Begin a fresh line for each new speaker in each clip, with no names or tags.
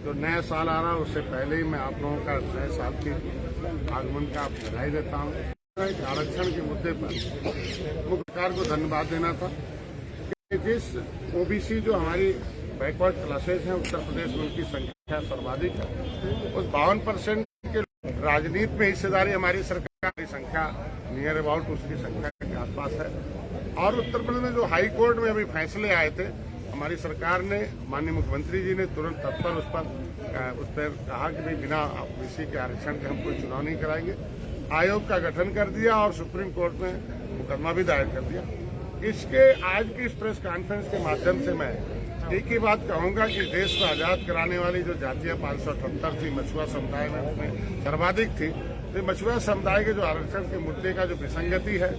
जो नया साल आ रहा है उससे पहले ही मैं आप लोगों का नए साल की आगमन का बधाई देता हूँ। आरक्षण के मुद्दे पर मुख्य सरकार को धन्यवाद देना था कि जिस ओबीसी जो हमारी बैकवर्ड क्लासेज हैं उत्तर प्रदेश में उनकी संख्या सर्वाधिक है, उस 52% के राजनीति में हिस्सेदारी हमारी सरकार की संख्या नियर अबाउट उसकी संख्या के आसपास है। और उत्तर प्रदेश में जो हाई कोर्ट में अभी फैसले आए थे, हमारी सरकार ने माननीय मुख्यमंत्री जी ने तुरंत तत्पर उस पर कहा कि भाई बिना ओबीसी के आरक्षण के हम कोई चुनाव नहीं कराएंगे। आयोग का गठन कर दिया और सुप्रीम कोर्ट में मुकदमा भी दायर कर दिया। इसके आज की इस प्रेस कॉन्फ्रेंस के माध्यम से मैं एक ही बात कहूंगा कि देश को आजाद कराने वाली जो जातियां 578 थी, मछुआ समुदाय में उसमें सर्वाधिक थी, तो मछुआ समुदाय के जो आरक्षण के मुद्दे का जो विसंगति है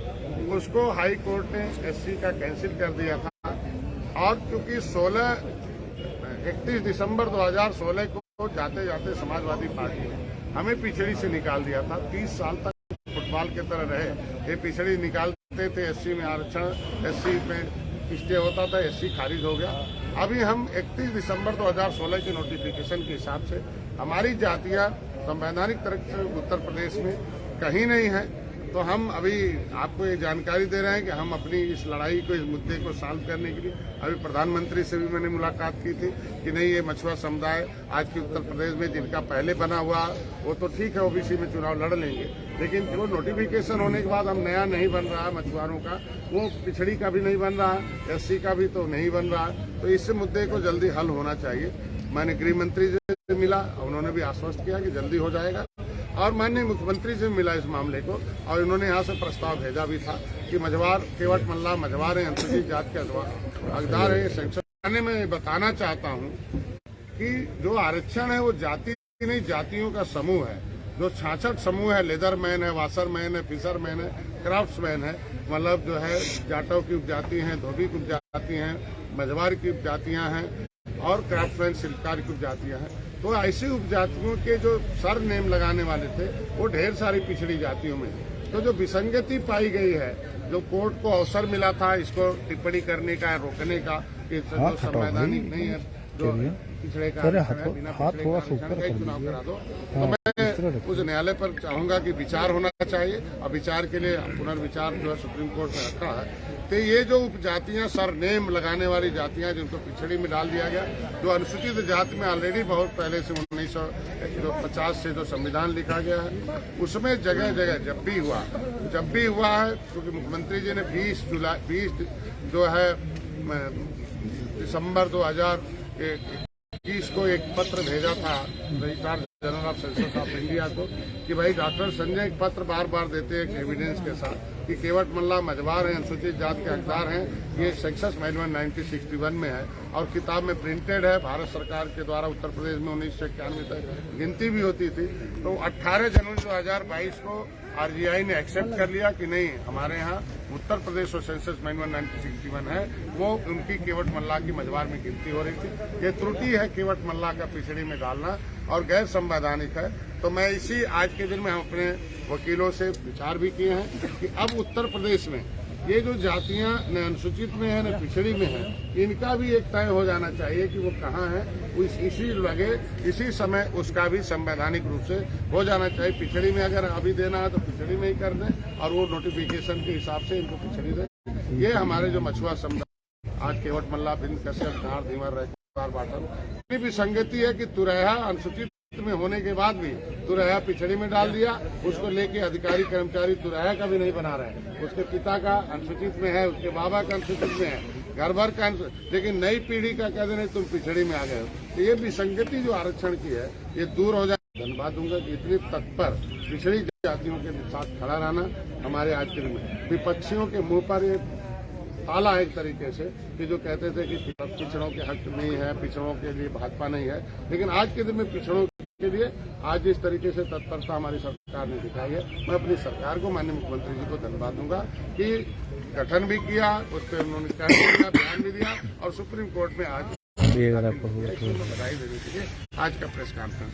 उसको हाई कोर्ट ने एससी का कैंसिल कर दिया था। और क्योंकि 31 दिसंबर 2016 को जाते जाते समाजवादी पार्टी ने हमें पिछड़ी से निकाल दिया था। 30 साल तक फुटबॉल की तरह रहे, ये पिछड़ी निकालते थे, एससी में आरक्षण, एससी में स्टे होता था, एससी खारिज हो गया। अभी हम 31 दिसंबर 2016 के नोटिफिकेशन के हिसाब से हमारी जातियां संवैधानिक तरह से उत्तर प्रदेश में कहीं नहीं है। तो हम अभी आपको ये जानकारी दे रहे हैं कि हम अपनी इस लड़ाई को, इस मुद्दे को सॉल्व करने के लिए अभी प्रधानमंत्री से भी मैंने मुलाकात की थी कि नहीं, ये मछुआ समुदाय आज के उत्तर प्रदेश में जिनका पहले बना हुआ वो तो ठीक है, ओबीसी में चुनाव लड़ लेंगे, लेकिन जो नोटिफिकेशन होने के बाद हम नया नहीं बन रहा है मछुआरों का, वो पिछड़ी का भी नहीं बन रहा है, एससी का भी तो नहीं बन रहा है। तो इस मुद्दे को जल्दी हल होना चाहिए। मैंने गृह मंत्री से मिला, उन्होंने भी आश्वस्त किया कि जल्दी हो जाएगा। और माननीय मुख्यमंत्री से मिला इस मामले को, और इन्होंने यहाँ से प्रस्ताव भेजा भी था कि मझवार, केवट मल्ला मझवार हैं, अनुसूचित जाति के हकदार है। संसद में मैं बताना चाहता हूँ कि जो आरक्षण है वो जाति नहीं, जातियों का समूह है। जो 66 समूह है, लेदरमैन है, वाशरमैन है, फिशरमैन है, क्राफ्ट्समैन है, मतलब जो है जाटव की उपजाति हैं, धोबी की उपजाति हैं, मझवार की उपजातियां हैं और क्राफ्ट्समैन शिल्पकार की उपजातियां हैं। तो ऐसी उपजातियों के जो सर नेम लगाने वाले थे वो ढेर सारी पिछड़ी जातियों में। तो जो विसंगति पाई गई है, जो कोर्ट को अवसर मिला था इसको टिप्पणी करने का, रोकने का, कि जो संवैधानिक नहीं है, जो पिछड़े का चुनाव करा दो, तो मैं उस न्यायालय पर चाहूंगा कि विचार होना चाहिए। और विचार के लिए पुनर्विचार जो है सुप्रीम कोर्ट ने रखा है। तो ये जो उपजातियां, सरनेम लगाने वाली जातियां जिनको पिछड़ी में डाल दिया गया, जो अनुसूचित जाति में ऑलरेडी बहुत पहले से 1950 से जो संविधान लिखा गया है उसमें जगह जगह जब भी हुआ है, क्योंकि मुख्यमंत्री जी ने 20 जो है दिसंबर 2021 को एक पत्र भेजा था registrar general of census of India को कि भाई डॉक्टर संजय एक पत्र बार बार देते हैं एविडेंस के साथ कि केवट मल्ला मझवार हैं, अनुसूचित जाति के हकदार हैं। ये सेंसस मैनुअल 1961 में है और किताब में प्रिंटेड है। भारत सरकार के द्वारा उत्तर प्रदेश में 1991 तक गिनती भी होती थी। तो 18 जनवरी 2022 को आरजीआई ने एक्सेप्ट कर लिया कि नहीं, हमारे यहाँ उत्तर प्रदेश और सेंसस मैनुअल 1961 है, वो उनकी केवट मल्ला की मझवार में गिनती हो रही थी। ये त्रुटि है केवट मल्ला का पिछड़ी में डालना और गैर संवैधानिक है। तो मैं इसी आज के दिन में हम अपने वकीलों से विचार भी किए हैं कि अब उत्तर प्रदेश में ये जो जातियां न अनुसूचित में है न पिछड़ी में है, इनका भी एक तय हो जाना चाहिए कि वो कहाँ है। इसी समय उसका भी संवैधानिक रूप से हो जाना चाहिए। पिछड़ी में अगर अभी देना है तो पिछड़ी में ही कर दें और वो नोटिफिकेशन के हिसाब से इनको पिछड़ी दें। ये हमारे जो मछुआ समुदाय आज केवट मल्ला, बिंद कश्यप, धार, धीवर, रैदार, बाटन भी संगति है कि तुरैया अनुसूचित में होने के बाद भी तुरैया पिछड़ी में डाल दिया। उसको लेके अधिकारी कर्मचारी तुरैया का भी नहीं बना रहे हैं। उसके पिता का अनुसूचित में है, उसके बाबा का अनुसूचित में है, घर भर का, लेकिन नई पीढ़ी का कह देने तुम पिछड़ी में आ गए हो। तो ये विसंगति जो आरक्षण की है ये दूर हो जाए। धन्यवाद दूंगा कि इतनी तत्पर पिछड़ी जातियों के साथ खड़ा रहना हमारे आज के दिन में। विपक्षियों के मुंह पर ये ताला है एक तरीके से कि जो कहते थे कि पिछड़ों के हक नहीं है, पिछड़ों के लिए भाजपा नहीं है, लेकिन आज के दिन में पिछड़ों के लिए आज इस तरीके से तत्परता हमारी सरकार ने दिखाई है। मैं अपनी सरकार को, माननीय मुख्यमंत्री जी को धन्यवाद दूंगा कि गठन भी किया, उस पर उन्होंने बयान भी दिया और सुप्रीम कोर्ट में आज बधाई देने के लिए आज का प्रेस कॉन्फ्रेंस।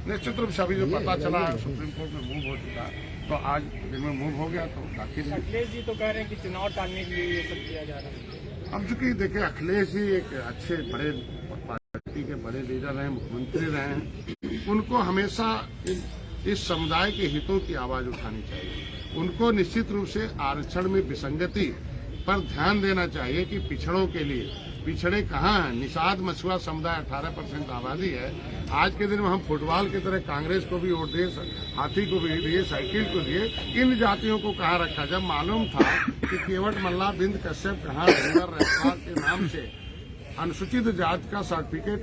निश्चित रूप से अभी जो पता चला सुप्रीम कोर्ट में मूव हो चुका, तो आज दिन में मूव हो गया। तो दाखिल
अखिलेश जी तो कह रहे हैं कि चुनाव टालने के लिए ये सब किया जा रहा है।
अब चूंकि देखिए अखिलेश जी एक अच्छे बड़े पार्टी के बड़े लीडर रहे, मुख्यमंत्री रहे हैं, उनको हमेशा इस समुदाय के हितों की आवाज उठानी चाहिए। उनको निश्चित रूप से आरक्षण में विसंगति पर ध्यान देना चाहिए कि पिछड़ों के लिए पिछड़े कहाँ हैं। निषाद मछुआ समुदाय 18% आबादी है। आज के दिन में हम फुटबॉल की तरह कांग्रेस को भी वोट दिए, हाथी को भी दिए, साइकिल को दिए, इन जातियों को कहाँ रखा। जब मालूम था कि केवट मल्ला बिंद कश्यप कहाँ के नाम से अनुसूचित जाति का सर्टिफिकेट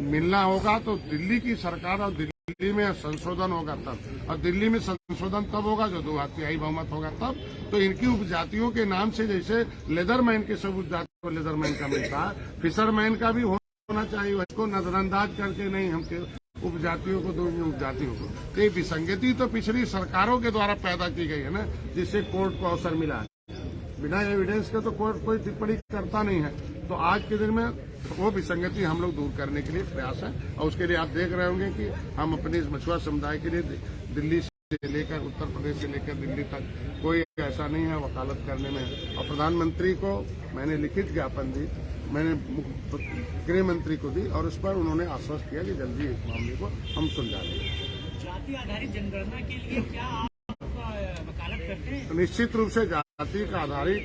मिलना होगा तो दिल्ली की सरकार और दिल्ली में संशोधन होगा तब, और दिल्ली में संशोधन तब होगा जो 2/3 बहुमत होगा तब। तो इनकी उपजातियों के नाम से जैसे लेदरमैन के सब उपजाति को लेदरमैन का मिलता है, फिशरमैन का भी होना चाहिए। उसको नजरअंदाज करके नहीं हम उपजातियों को दो उपजातियों को। तो ये विसंगति तो पिछली सरकारों के द्वारा पैदा की गई है ना, जिससे कोर्ट को अवसर मिला है। बिना एविडेंस के तो कोर्ट कोई टिप्पणी करता नहीं है। तो आज के दिन में वो विसंगति हम लोग दूर करने के लिए प्रयास है, और उसके लिए आप देख रहे होंगे कि हम अपने इस मछुआ समुदाय के लिए दिल्ली से लेकर उत्तर प्रदेश से लेकर दिल्ली तक कोई ऐसा नहीं है वकालत करने में। और प्रधानमंत्री को मैंने लिखित ज्ञापन दी, मैंने गृह मंत्री को दी, और उस पर उन्होंने आश्वस्त किया कि जल्दी इस मामले को हम सुलझा देंगे।
जाति आधारित जनगणना के लिए क्या आप वकालत करते हैं?
निश्चित रूप से जाति का आधारित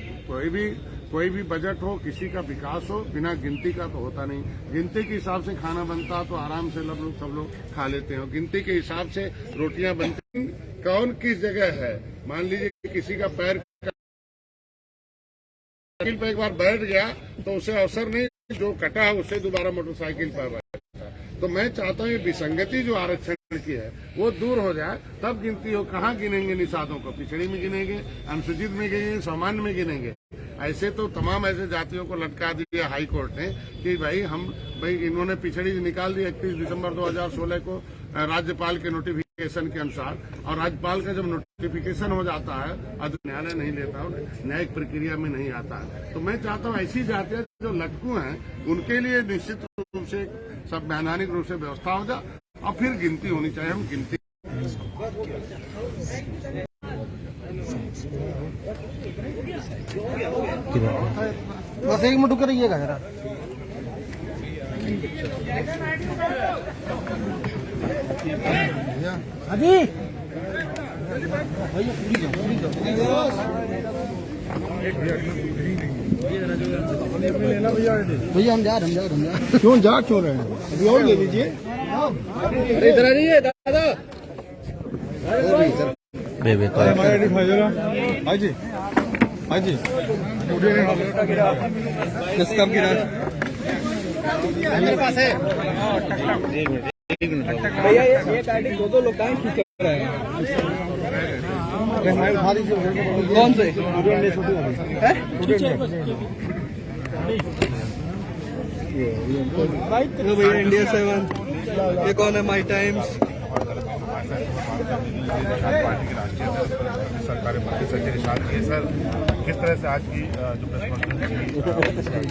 कोई भी बजट हो, किसी का विकास हो, बिना गिनती का तो होता नहीं। गिनती के हिसाब से खाना बनता तो आराम से सब लोग खा लेते हैं। गिनती के हिसाब से रोटियां बनती, कौन किस जगह है। मान लीजिए किसी का पैर साइकिल पर एक बार बैठ गया तो उसे अवसर नहीं, जो कटा है उसे दोबारा मोटरसाइकिल पर बैठता। तो मैं चाहता हूँ विसंगति जो आरक्षण की है वो दूर हो जाए, तब गिनती हो। कहाँ गिनेंगे निषादों को? पिछड़ी में गिनेंगे, अनुसूचित में गिनेंगे, सामान्य में गिनेंगे। ऐसे तो तमाम ऐसे जातियों को लटका दिया हाई कोर्ट ने कि भाई इन्होंने पिछड़ी निकाल दी 31 दिसंबर 2016 को राज्यपाल के नोटिफिकेशन के अनुसार, और राज्यपाल का जब नोटिफिकेशन हो जाता है न्यायालय नहीं लेता, न्यायिक प्रक्रिया में नहीं आता है। तो मैं चाहता हूँ ऐसी जातियां जो लटकू हैं उनके लिए निश्चित रूप से संवैधानिक रूप से व्यवस्था हो जाए, और फिर गिनती होनी चाहिए। हम गिनती
बस एक मिनट करिएगा जरा। अभी भैया हम जा रहे हैं। क्यों रहे हैं? अभी और ले लीजिए। अरे इधर आ जाइए दादा। हाजी किस काम की रात मेरे पास है? भैया ये गाड़ी दो लोग खींच रहे हैं। कौन से? भैया इंडिया 7 ये कौन है? माई टाइम्स
पार्टी के राष्ट्रीय अध्यक्ष सरकारी मंत्री संजय निषाद ये सर किस तरह से आज की जो प्रेस कॉन्फ्रेंस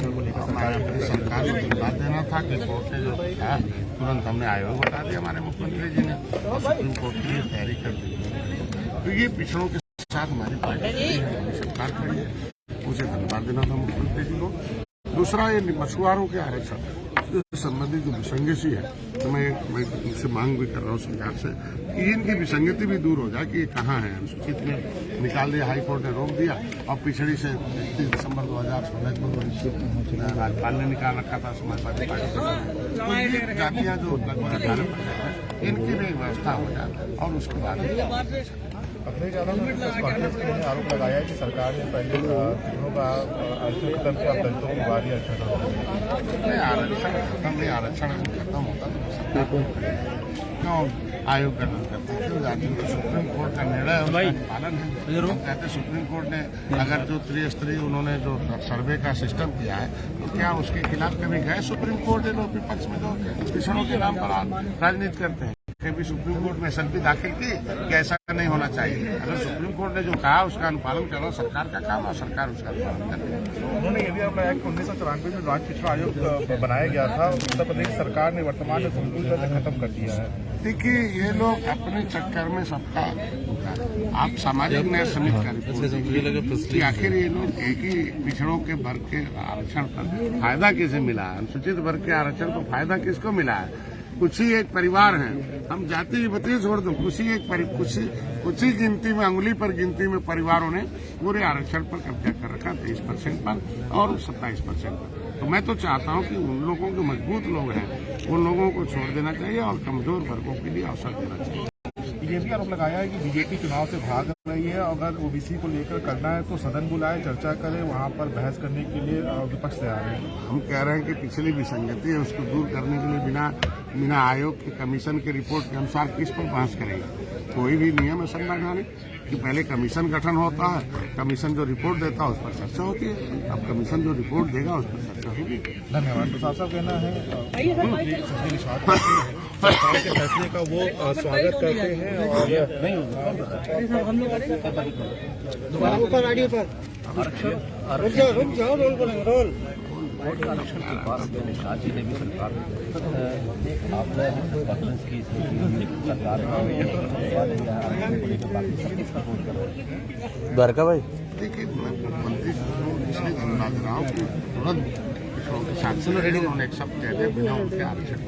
को लेकर
सरकार को धन्यवाद देना था कि कोर्ट ने जो है तुरंत हमने आयोग बता दिया हमारे मुख्यमंत्री जी ने, और सुप्रीम कोर्ट की तैयारी कर दी। तो ये पिछड़ों के साथ हमारी पार्टी सरकार खड़ी है, उसे धन्यवाद देना था मुख्यमंत्री जी को। दूसरा ये मछुआरों के आरक्षण संबंधी जो विसंगति है, तो मैं उनसे मांग भी कर रहा हूँ सरकार से कि इनकी विसंगति भी दूर हो जाए कि ये कहाँ है। अनुसूचित में निकाल दिया, हाई कोर्ट ने रोक दिया, और पिछड़ी से 31 दिसंबर 2016 को राज्यपाल ने निकाल रखा था समाजवादी पार्टी को। तो ये जातियाँ जो लगभग 18% है, इनकी भी व्यवस्था हो जाए, और उसके बाद
अखिलेश यादव ने प्रेस कॉन्फ्रेंस में उन्होंने आरोप लगाया है कि सरकार ने पहले तीनों का आरक्षण खत्म किया, अब दलितों को बारी आरक्षण
आरक्षण खत्म नहीं, आरक्षण खत्म होता तो क्यों आयोग गठन करते हैं? क्यों जातियों को? सुप्रीम कोर्ट का निर्णय है, उसका पालन है। हम कहते हैं सुप्रीम कोर्ट ने अगर जो त्रिस्तरीय उन्होंने जो सर्वे का सिस्टम किया है, तो क्या उसके खिलाफ कभी गए सुप्रीम कोर्ट? ये लोग विपक्ष में जो पिछड़ों के नाम पर राजनीति करते हैं, के भी सुप्रीम कोर्ट में एसएलपी दाखिल की कि ऐसा नहीं होना चाहिए। अगर सुप्रीम कोर्ट ने जो कहा उसका अनुपालन करना सरकार का काम है, सरकार उसका अनुपालन करे।
उन्होंने ये भी बताया कि 1994 में राज्य पिछड़ा आयोग बनाया गया था, उत्तर प्रदेश सरकार ने वर्तमान में संपूर्ण तरह से खत्म कर दिया है।
देखिए, ये लोग अपने चक्कर में सबका आप सामाजिक न्याय समिति का रिपोर्ट देखिए कि आखिर ये लोग एक ही पिछड़ों के वर्ग के आरक्षण पर फायदा किसे मिला है, अनुसूचित वर्ग के आरक्षण पर फायदा किसको मिला है। कुछ ही एक परिवार है, हम जाति बतिए छोड़ दो, कुछ ही गिनती में, अंगुली पर गिनती में परिवारों ने पूरे आरक्षण पर कब्जा कर रखा 23% पर और 27% पर। तो मैं तो चाहता हूं कि उन लोगों के मजबूत लोग हैं उन लोगों को छोड़ देना चाहिए और कमजोर वर्गों के लिए अवसर देना चाहिए।
ये भी आरोप लगाया है कि बीजेपी चुनाव से भाग रही है, अगर ओबीसी को लेकर करना है तो सदन बुलाए, चर्चा करे, वहां पर बहस करने के लिए विपक्ष तैयार है।
हम कह रहे हैं कि पिछली विसंगति है उसको दूर करने के लिए बिना आयोग के कमीशन के रिपोर्ट के अनुसार किस पर बहस करेंगे। कोई भी नियम है संवैधानिक कि पहले कमीशन गठन होता है, कमीशन जो रिपोर्ट देता है उस पर चर्चा होती है। अब कमीशन जो रिपोर्ट देगा उस पर चर्चा होगी।
धन्यवाद। तो साहब कहना है सरकार के फैसले का वो स्वागत करते हैं और
ऊपर आडियो पर रुक जाओ रोल करेंगे रोल।
आरक्षण के बाद निषाद जी ने भी सरकार आपने कॉन्फ्रेंस की सरकार द्वारका भाई
देखिए, मैं मुख्यमंत्री को इसलिए धन्यवाद दे रहा हूँ कि तुरंत पिछड़ों के साथ उन्होंने एक्सेप्ट किया गया बिना उनके आरक्षण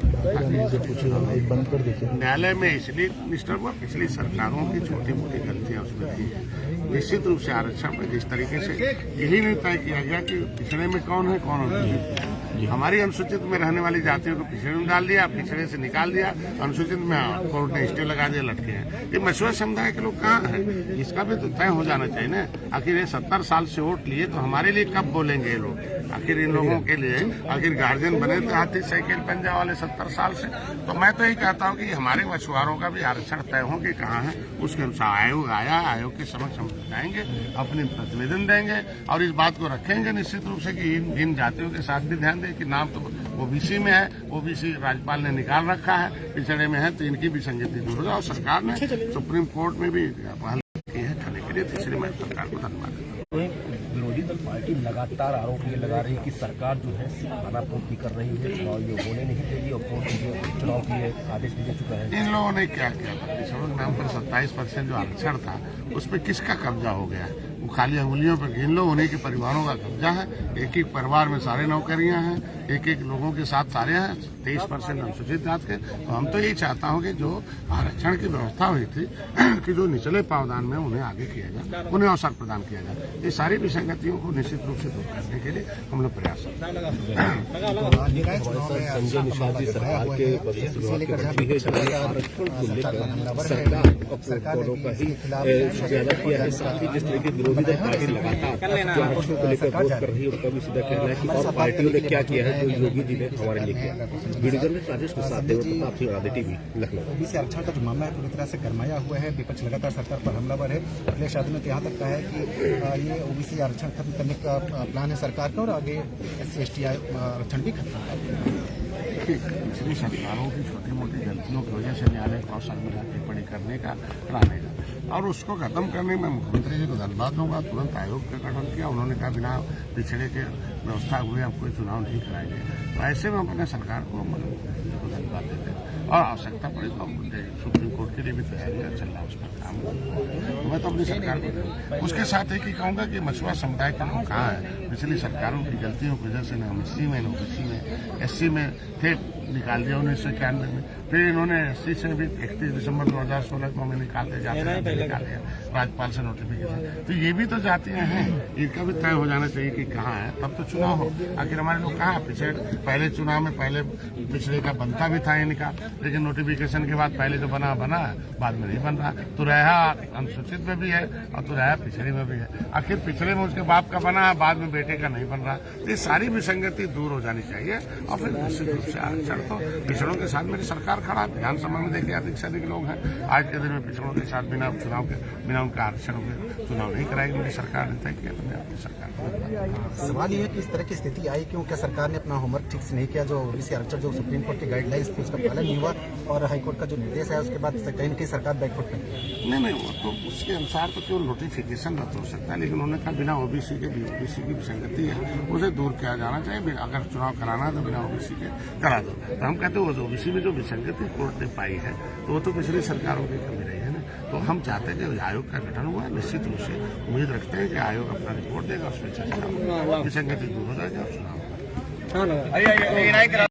बंद कर देखिए।
न्यायालय में इसलिए डिस्टर्ब हुआ, पिछली सरकारों की छोटी मोटी गलतियां उसमें थी। निश्चित रूप से आरक्षण में जिस तरीके से यही नहीं तय किया गया कि पिछड़े में कौन है कौन अनुसूचित है। हमारी अनुसूचित में रहने वाली जातियों को पिछड़े में डाल दिया, पिछड़े से निकाल दिया, अनुसूचित में कोर्ट ने स्टे लगा दिया, लटके हैं। ये मछुआ समुदाय के लोग कहाँ हैं, इसका भी तो तय हो जाना चाहिए ना। आखिर ये 70 साल से वोट लिए तो हमारे लिए कब बोलेंगे ये लोग। आखिर इन लोगों के लिए आखिर गार्जियन बने थे हाथी साइकिल पंजा वाले 70 साल से। तो मैं तो यही कहता हूँ कि हमारे मछुआरों का भी आरक्षण तय हो कि कहाँ है, उसके अनुसार आयोग आया, आयोग के समक्ष हम जाएंगे, अपने प्रतिवेदन देंगे और इस बात को रखेंगे निश्चित रूप से कि इन जातियों के साथ भी ध्यान दें कि नाम तो ओबीसी में है, ओबीसी राज्यपाल ने निकाल रखा है, पिछड़े में है, तो इनकी भी संगति दूर हो जाए। और सरकार ने सुप्रीम कोर्ट में भी पहल की है करने के लिए, तीसरी मैं सरकार को धन्यवाद।
विरोधी दल पार्टी लगातार आरोप ये लगा रही है कि सरकार जो है खानापूर्ति कर रही है, चुनाव ये होने नहीं देगी और कोर्ट चुनाव के आदेश दे चुका है।
इन लोगों ने क्या किया था, पिछड़ों के नाम पर 27% जो आरक्षण था उस पर किसका कब्जा हो गया? वो खाली अंगुलियों पर गिन लो, उन्हीं के परिवारों का कब्जा है। एक एक परिवार में सारे नौकरियां हैं, एक एक लोगों के साथ सारे हैं, 23% अनुसूचित जाति के। तो हम तो यही चाहता हूं कि जो आरक्षण की व्यवस्था हुई थी कि जो निचले पावदान में उन्हें आगे किया जाए, उन्हें अवसर प्रदान किया जाए। ये सारी विसंगतियों को निश्चित रूप से दूर करने के लिए हम लोग प्रयास
संजय निषाद जी सरकार के सरकार का ही ज्यादा किया है। साथ ही जिस तरह की विरोधी दल पार्टी लगातार आरक्षण को लेकर विरोध कर रही है, उनका भी सीधा कहना है कि और पार्टियों ने क्या किया है जो योगी जी ने हमारे लिए किया। वीडियो जर्नलिस्ट राजेश प्रसाद देवप्रताप सिंह, आदि टीवी, लखनऊ।
ओबीसी आरक्षण का जो मामला है पूरी तरह से गरमाया हुआ है, विपक्ष लगातार सरकार पर हमलावर है। अखिलेश यादव ने तो यहाँ तक कहा है कि ये ओबीसी आरक्षण खत्म करने का प्लान है सरकार का और आगे SC/ST आरक्षण भी खत्म होगा।
पिछली सरकारों की छोटी मोटी गलतियों की वजह से न्यायालय को अवसर मिला टिप्पणी करने का, कराने का, और उसको खत्म करने में मुख्यमंत्री जी को धन्यवाद दूंगा। तुरंत आयोग का गठन किया, उन्होंने कहा बिना पिछड़े के व्यवस्था हुए अब कोई चुनाव नहीं कराएंगे। तो ऐसे में अपने सरकार को धन्यवाद देते हैं और आवश्यकता पड़ी तो सुप्रीम कोर्ट के लिए भी तैयारियां चल रहा है, उस पर काम तो मैं तो अपनी सरकार को उसके साथ ही कहूँगा कि मछुआ समुदाय के लोग कहाँ है। पिछली सरकारों की गलतियों की वजह से न हम SC में, न OBC में, SC में थे, निकाल दिया 1991 में। फिर इन्होंने SC से भी 31 दिसंबर 2016 को हमें निकालते जाते निकाल दिया राज्यपाल से नोटिफिकेशन। तो ये भी तो जातियां हैं, इनका भी तय हो जाना चाहिए कि कहाँ है, तब तो चुनाव हो। आखिर हमारे लोग कहाँ पिछड़े, पहले चुनाव में पहले पिछड़े का बनता भी था इनका, लेकिन नोटिफिकेशन के बाद पहले जो बना बाद में नहीं बन रहा। तो रहा अनुसूचित में भी है और तो रहा पिछड़े में भी है। आखिर पिछड़े में उसके बाप का बना है, बाद में बेटे का नहीं बन रहा। ये सारी विसंगति दूर हो जानी चाहिए और फिर निश्चित रूप से लेकर तो पिछड़ों के साथ मेरी सरकार खड़ा है। विधानसभा में देखिए अधिक से अधिक लोग हैं। आज के दिन में पिछड़ों के साथ बिना उनके आरक्षण के चुनाव नहीं कराएगी मेरी सरकार ने तय किया। तो मैं अपनी सरकार को
सवाल ये है कि इस तरह की स्थिति आई क्यों? क्या सरकार ने अपना होमवर्क ठीक से नहीं किया? जो ओबीसी आरक्षण जो सुप्रीम कोर्ट की गाइडलाइंस थी उसका पालन नहीं हुआ और हाईकोर्ट का जो निर्देश है उसके बाद कहीं न कहीं सरकार बैकफुट पे।
नहीं, वो तो उसके अनुसार तो केवल नोटिफिकेशन रद्द हो सकता है, लेकिन उन्होंने कहा बिना ओबीसी के ओबीसी की विसंगति है उसे दूर किया जाना चाहिए। अगर चुनाव कराना है तो बिना ओबीसी के करा दो। तो हम कहते हैं ओबीसी में जो विसंगति कोर्ट ने पाई है तो वो तो पिछली सरकारों की कमी रही है ना। तो हम चाहते हैं कि आयोग का गठन हुआ है, निश्चित रूप से उम्मीद रखते हैं कि आयोग अपना रिपोर्ट देगा, उसमें चर्चा होगी, विसंगति दूर हो जाएगी और चुनाव